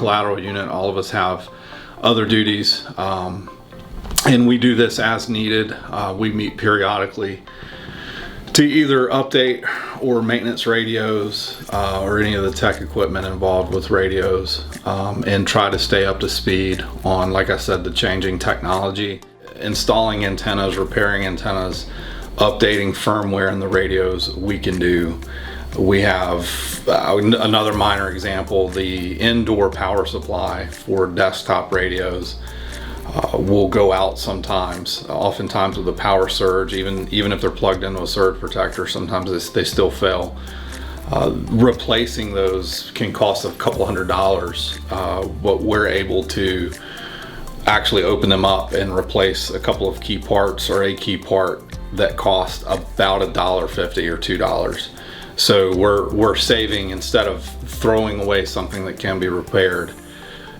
collateral unit. All of us have other duties, and we do this as needed. We meet periodically to either update or maintenance radios or any of the tech equipment involved with radios, and try to stay up to speed on, like I said, the changing technology, installing antennas, repairing antennas, updating firmware in the radios we can do. We have another minor example, the indoor power supply for desktop radios will go out sometimes, oftentimes with a power surge, even if they're plugged into a surge protector, sometimes they still fail. Replacing those can cost a couple $100, but we're able to actually open them up and replace a couple of key parts or a key part that cost about $1.50 or $2. So we're saving, instead of throwing away something that can be repaired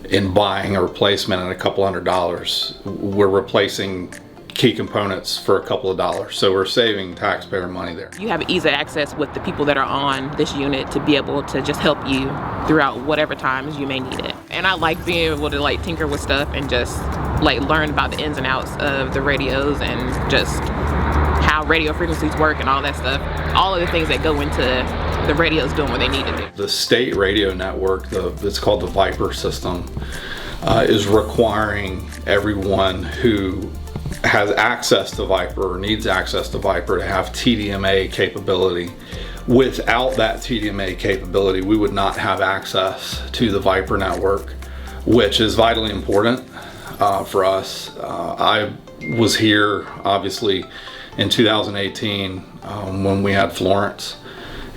and buying a replacement at a couple $100, we're replacing key components for a couple of dollars. So we're saving taxpayer money there. You have easy access with the people that are on this unit to be able to just help you throughout whatever times you may need it. And I like being able to like tinker with stuff and just like learn about the ins and outs of the radios and just how radio frequencies work and all that stuff. All of the things that go into the radios doing what they need to do. The state radio network, it's called the Viper system, is requiring everyone who has access to Viper or needs access to Viper to have TDMA capability. Without that TDMA capability, we would not have access to the Viper network, which is vitally important for us. I was here, obviously, in 2018 when we had Florence,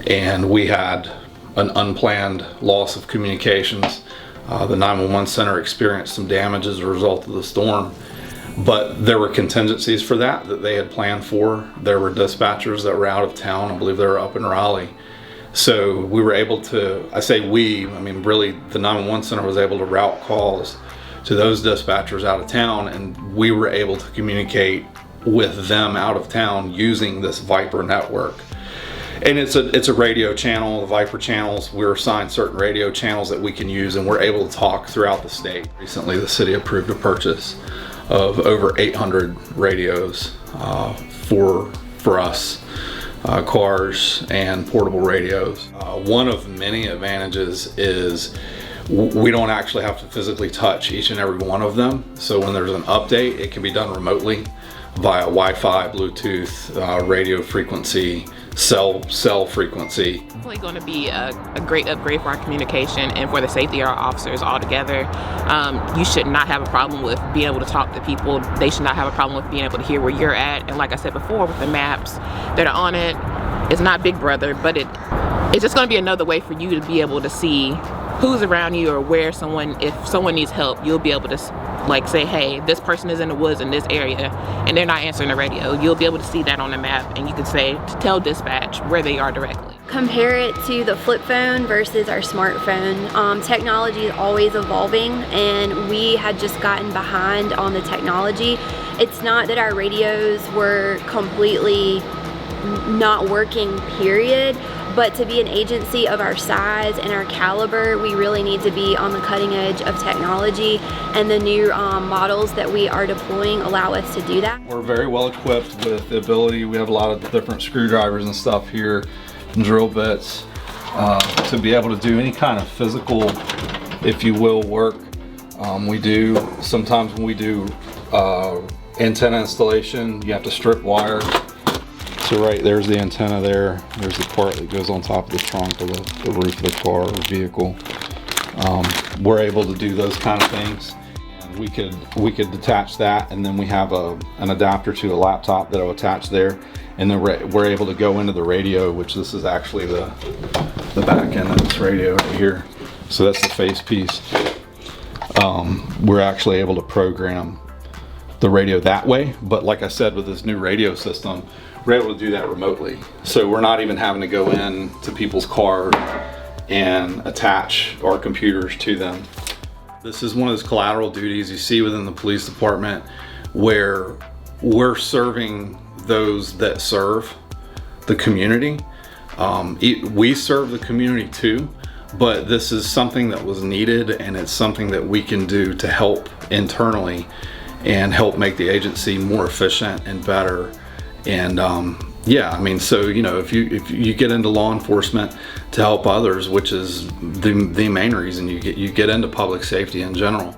and we had an unplanned loss of communications. The 911 center experienced some damage as a result of the storm, but there were contingencies for that they had planned for. There were dispatchers that were out of town. I believe they were up in Raleigh. So we were able to, I say we, I mean really the 911 center was able to route calls to those dispatchers out of town, and we were able to communicate with them out of town using this Viper network. And it's a radio channel, the Viper channels. We're assigned certain radio channels that we can use, and we're able to talk throughout the state. Recently, the city approved a purchase of over 800 radios for us, cars and portable radios. One of many advantages is we don't actually have to physically touch each and every one of them. So when there's an update, it can be done remotely via Wi-Fi, Bluetooth, radio frequency, cell frequency. It's really going to be a great upgrade for our communication and for the safety of our officers altogether. You should not have a problem with being able to talk to people. They should not have a problem with being able to hear where you're at. And like I said before, with the maps that are on it, it's not Big Brother, but it's just going to be another way for you to be able to see who's around you or where if someone needs help, you'll be able to like say, hey, this person is in the woods in this area and they're not answering the radio. You'll be able to see that on the map, and you can say to tell dispatch where they are directly. Compare it to the flip phone versus our smartphone. Technology is always evolving, and we had just gotten behind on the technology. It's not that our radios were completely not working, period. But to be an agency of our size and our caliber, we really need to be on the cutting edge of technology, and the new models that we are deploying allow us to do that. We're very well equipped with the ability, we have a lot of different screwdrivers and stuff here, and drill bits, to be able to do any kind of physical, if you will, work. Sometimes when we do antenna installation, you have to strip wire. So right there's the antenna there. There's the part that goes on top of the trunk or the roof of the car or vehicle. We're able to do those kind of things. And we could detach that, and then we have an adapter to a laptop that'll attach there, and then we're able to go into the radio, which this is actually the back end of this radio right here. So that's the face piece. We're actually able to program the radio that way, but like I said, with this new radio system, we're able to do that remotely. So we're not even having to go in to people's cars and attach our computers to them. This is one of those collateral duties you see within the police department, where we're serving those that serve the community. We serve the community too, but this is something that was needed, and it's something that we can do to help internally and help make the agency more efficient and better. And yeah, I mean, so if you get into law enforcement to help others, which is the main reason you get into public safety in general.